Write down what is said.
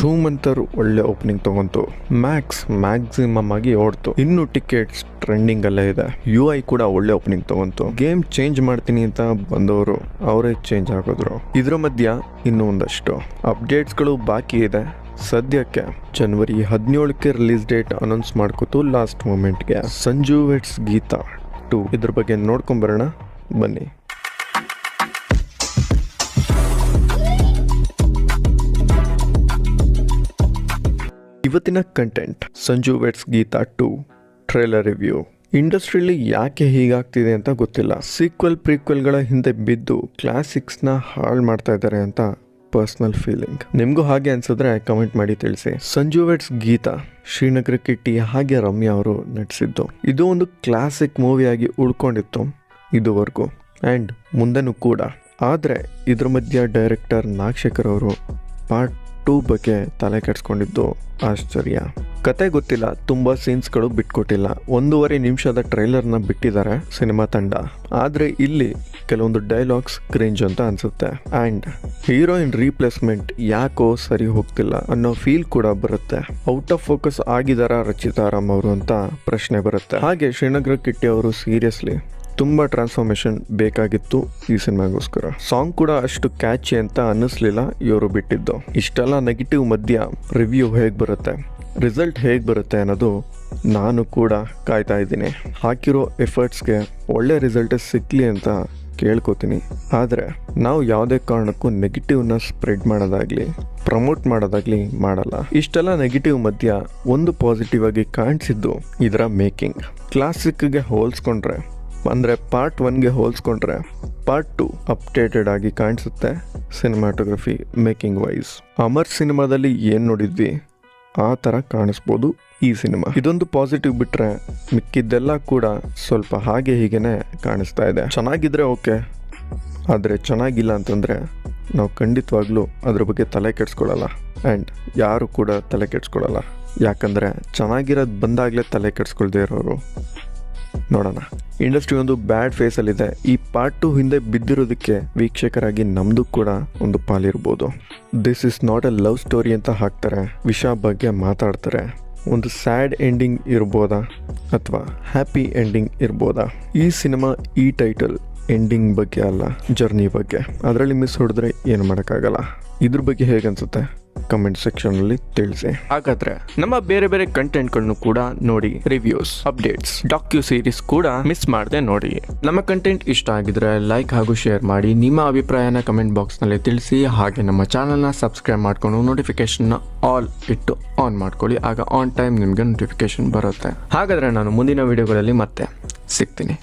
ಝೂಮಂತರ್ ಒಳ್ಳೆ opening ತಗೊಂತು. Maximum ಆಗಿ ಓಡ್ತು. ಇನ್ನು ಟಿಕೆಟ್ಸ್ ಟ್ರೆಂಡಿಂಗ್ ಅಲ್ಲೇ ಇದೆ. UI ಕೂಡ ಒಳ್ಳೆ ಓಪನಿಂಗ್ ತಗೊಂತು. ಗೇಮ್ ಚೇಂಜ್ ಮಾಡ್ತೀನಿ ಅಂತ ಬಂದವರು ಅವರೇ ಚೇಂಜ್ ಆಗೋದ್ರು. ಇದ್ರ ಮಧ್ಯ ಇನ್ನೂ ಒಂದಷ್ಟು ಅಪ್ಡೇಟ್ಸ್ಗಳು ಬಾಕಿ ಇದೆ. ಸದ್ಯಕ್ಕೆ ಜನವರಿ 17ಕ್ಕೆ ರಿಲೀಸ್ ಡೇಟ್ ಅನೌನ್ಸ್ ಮಾಡ್ಕೋತು ಲಾಸ್ಟ್ ಮೂಮೆಂಟ್ಗೆ. ಸಂಜು ವೆಟ್ಸ್ ಗೀತಾ 2 ಇದ್ರ ಬಗ್ಗೆ ನೋಡ್ಕೊಂಬರೋಣ ಬನ್ನಿ. ಇವತ್ತಿನ content Sanju Weds Geetha 2 trailer review. ಇಂಡಸ್ಟ್ರಿಯಲ್ಲಿ ಯಾಕೆ ಹೀಗಾಗ್ತಿದೆ ಅಂತ ಗೊತ್ತಿಲ್ಲ. ಪ್ರೀಕ್ವೆಲ್ಗಳ ಹಿಂದೆ ಬಿದ್ದು ಕ್ಲಾಸಿಕ್ಸ್ನ ಹಾಳು ಮಾಡ್ತಾ ಇದ್ದಾರೆ ಅಂತ ಪರ್ಸನಲ್ ಫೀಲಿಂಗ್. ನಿಮಗೂ ಹಾಗೆ ಅನ್ಸಿದ್ರೆ ಕಮೆಂಟ್ ಮಾಡಿ ತಿಳಿಸಿ. ಸಂಜು ವೆಟ್ಸ್ ಗೀತಾ ಶ್ರೀನಗರ ಕಿಟ್ಟಿ ಹಾಗೆ ರಮ್ಯಾ ಅವರು ನಟಿಸಿದ್ದು. ಇದು ಒಂದು ಕ್ಲಾಸಿಕ್ ಮೂವಿಯಾಗಿ ಉಳ್ಕೊಂಡಿತ್ತು ಇದುವರೆಗೂ ಆ್ಯಂಡ್ ಮುಂದೆನೂ ಕೂಡ. ಆದರೆ ಇದ್ರ ಮಧ್ಯ ಡೈರೆಕ್ಟರ್ ನಾಗಶೇಖರ್ ಅವರು ಪಾರ್ಟ್ 2 ಬಗ್ಗೆ ತಲೆ ಕೆಡಿಸ್ಕೊಂಡಿದ್ದು ಆಶ್ಚರ್ಯ. ಕತೆ ಗೊತ್ತಿಲ್ಲ, ತುಂಬ ಸೀನ್ಸ್ಗಳು ಬಿಟ್ಕೊಟ್ಟಿಲ್ಲ. 1.5 ನಿಮಿಷದ ಟ್ರೈಲರ್ನ ಬಿಟ್ಟಿದ್ದಾರೆ ಸಿನಿಮಾ ತಂಡ. ಆದರೆ ಇಲ್ಲಿ ಕೆಲವೊಂದು ಡೈಲಾಗ್ಸ್ ಕ್ರಿಂಜ್ ಅಂತ ಅನ್ಸುತ್ತೆ. ಆ್ಯಂಡ್ ಹೀರೋಯಿನ್ ರೀಪ್ಲೇಸ್ಮೆಂಟ್ ಯಾಕೋ ಸರಿ ಹೋಗ್ತಿಲ್ಲ ಅನ್ನೋ ಫೀಲ್ ಕೂಡ ಬರುತ್ತೆ. ಔಟ್ ಆಫ್ ಫೋಕಸ್ ಆಗಿದಾರ ರಚಿತಾ ರಾಮ್ ಅವರು ಅಂತ ಪ್ರಶ್ನೆ ಬರುತ್ತೆ. ಹಾಗೆ ಶ್ರೀನಗರ ಕಿಟ್ಟಿ ಅವರು ಸೀರಿಯಸ್ಲಿ ತುಂಬ ಟ್ರಾನ್ಸ್ಫಾರ್ಮೇಶನ್ ಬೇಕಾಗಿತ್ತು ಈ ಸಿನಿಮಾಗೋಸ್ಕರ. ಸಾಂಗ್ ಕೂಡ ಅಷ್ಟು ಕ್ಯಾಚಿ ಅಂತ ಅನ್ನಿಸ್ಲಿಲ್ಲ ಇವರು ಬಿಟ್ಟಿದ್ದು. ಇಷ್ಟೆಲ್ಲ ನೆಗೆಟಿವ್ ಮಧ್ಯ ರಿವ್ಯೂ ಹೇಗೆ ಬರುತ್ತೆ, ರಿಸಲ್ಟ್ ಹೇಗೆ ಬರುತ್ತೆ ಅನ್ನೋದು ನಾನು ಕೂಡ ಕಾಯ್ತಾ ಇದ್ದೀನಿ. ಹಾಕಿರೋ ಎಫರ್ಟ್ಸ್ಗೆ ಒಳ್ಳೆ ರಿಸಲ್ಟ್ ಸಿಕ್ಕಲಿ ಅಂತ ಕೇಳ್ಕೊತೀನಿ. ಆದರೆ ನಾವು ಯಾವುದೇ ಕಾರಣಕ್ಕೂ ನೆಗೆಟಿವ್ನ ಸ್ಪ್ರೆಡ್ ಮಾಡೋದಾಗ್ಲಿ ಪ್ರಮೋಟ್ ಮಾಡೋದಾಗ್ಲಿ ಮಾಡಲ್ಲ. ಇಷ್ಟೆಲ್ಲ ನೆಗೆಟಿವ್ ಮಧ್ಯ ಒಂದು ಪಾಸಿಟಿವ್ ಆಗಿ ಕಾಣಿಸಿದ್ದು ಇದರ ಮೇಕಿಂಗ್. ಕ್ಲಾಸಿಕ್ಗೆ ಹೋಲಿಸ್ಕೊಂಡ್ರೆ ಅಂದರೆ ಪಾರ್ಟ್ 1ಗೆ ಹೋಲಿಸ್ಕೊಂಡ್ರೆ ಪಾರ್ಟ್ 2 ಅಪ್ಡೇಟೆಡ್ ಆಗಿ ಕಾಣಿಸುತ್ತೆ. ಸಿನಿಮಾಟೋಗ್ರಫಿ ಮೇಕಿಂಗ್ ವೈಸ್ ಅಮರ್ ಸಿನಿಮಾದಲ್ಲಿ ಏನು ನೋಡಿದ್ವಿ ಆ ಥರ ಕಾಣಿಸ್ಬೋದು ಈ ಸಿನಿಮಾ. ಇದೊಂದು ಪಾಸಿಟಿವ್ ಬಿಟ್ಟರೆ ಮಿಕ್ಕಿದ್ದೆಲ್ಲ ಕೂಡ ಸ್ವಲ್ಪ ಹಾಗೆ ಹೀಗೇನೆ ಕಾಣಿಸ್ತಾ ಇದೆ. ಚೆನ್ನಾಗಿದ್ರೆ ಓಕೆ, ಆದರೆ ಚೆನ್ನಾಗಿಲ್ಲ ಅಂತಂದರೆ ನಾವು ಖಂಡಿತವಾಗ್ಲೂ ಅದ್ರ ಬಗ್ಗೆ ತಲೆ ಕೆಡಿಸ್ಕೊಳ್ಳಲ್ಲ. ಆ್ಯಂಡ್ ಯಾರು ಕೂಡ ತಲೆ ಕೆಡಿಸ್ಕೊಳ್ಳಲ್ಲ. ಯಾಕಂದರೆ ಚೆನ್ನಾಗಿರೋದು ಬಂದಾಗಲೇ ತಲೆ ಕೆಡಿಸ್ಕೊಳ್ದೇ ಇರೋರು. ನೋಡೋಣ. ಇಂಡಸ್ಟ್ರಿ ಒಂದು ಬ್ಯಾಡ್ ಫೇಸಲ್ಲಿದೆ. ಈ ಪಾರ್ಟ್ 2 ಹಿಂದೆ ಬಿದ್ದಿರೋದಕ್ಕೆ ವೀಕ್ಷಕರಾಗಿ ನಮ್ಮದು ಕೂಡ ಒಂದು ಪಾಲಿರ್ಬೋದು. This is not a love story ಅಂತ ಹಾಕ್ತಾರೆ, ವಿಷಯ ಬಗ್ಗೆ ಮಾತಾಡ್ತಾರೆ. ಒಂದು ಸ್ಯಾಡ್ ಎಂಡಿಂಗ್ ಇರ್ಬೋದಾ ಅಥವಾ ಹ್ಯಾಪಿ ಎಂಡಿಂಗ್ ಇರ್ಬೋದಾ? ಈ ಸಿನಿಮಾ ಈ ಟೈಟಲ್ ಎಂಡಿಂಗ್ ಬಗ್ಗೆ ಅಲ್ಲ, ಜರ್ನಿ ಬಗ್ಗೆ. ಅದರಲ್ಲಿ ಮಿಸ್ ಹೊಡೆದ್ರೆ ಏನು ಮಾಡೋಕ್ಕಾಗಲ್ಲ. ಇದ್ರ ಬಗ್ಗೆ ಹೇಗನ್ಸುತ್ತೆ ಕಮೆಂಟ್ ಸೆಕ್ಷನಲ್ಲಿ ತಿಳಿಸಿ. ಹಾಗಾದ್ರೆ ನಮ್ಮ ಬೇರೆ ಬೇರೆ ಕಂಟೆಂಟ್ಗಳನ್ನು ಕೂಡ ನೋಡಿ. ರಿವ್ಯೂಸ್, ಅಪ್ಡೇಟ್ಸ್, ಡಾಕ್ಯು ಸೀರೀಸ್ ಕೂಡ ಮಿಸ್ ಮಾಡದೆ ನೋಡಿ. ನಮ್ಮ ಕಂಟೆಂಟ್ ಇಷ್ಟ ಆಗಿದ್ರೆ ಲೈಕ್ ಹಾಗೂ ಶೇರ್ ಮಾಡಿ. ನಿಮ್ಮ ಅಭಿಪ್ರಾಯನ ಕಮೆಂಟ್ ಬಾಕ್ಸ್ನಲ್ಲಿ ತಿಳಿಸಿ. ಹಾಗೆ ನಮ್ಮ ಚಾನಲ್ನ ಸಬ್ಸ್ಕ್ರೈಬ್ ಮಾಡ್ಕೊಂಡು ನೋಟಿಫಿಕೇಶನ್ ಆಲ್ ಇಟ್ಟು ಆನ್ ಮಾಡ್ಕೊಳ್ಳಿ. ಆಗ ಆನ್ ಟೈಮ್ ನಿಮಗೆ ನೋಟಿಫಿಕೇಶನ್ ಬರುತ್ತೆ. ಹಾಗಾದ್ರೆ ನಾನು ಮುಂದಿನ ವಿಡಿಯೋಗಳಲ್ಲಿ ಮತ್ತೆ ಸಿಗ್ತೀನಿ.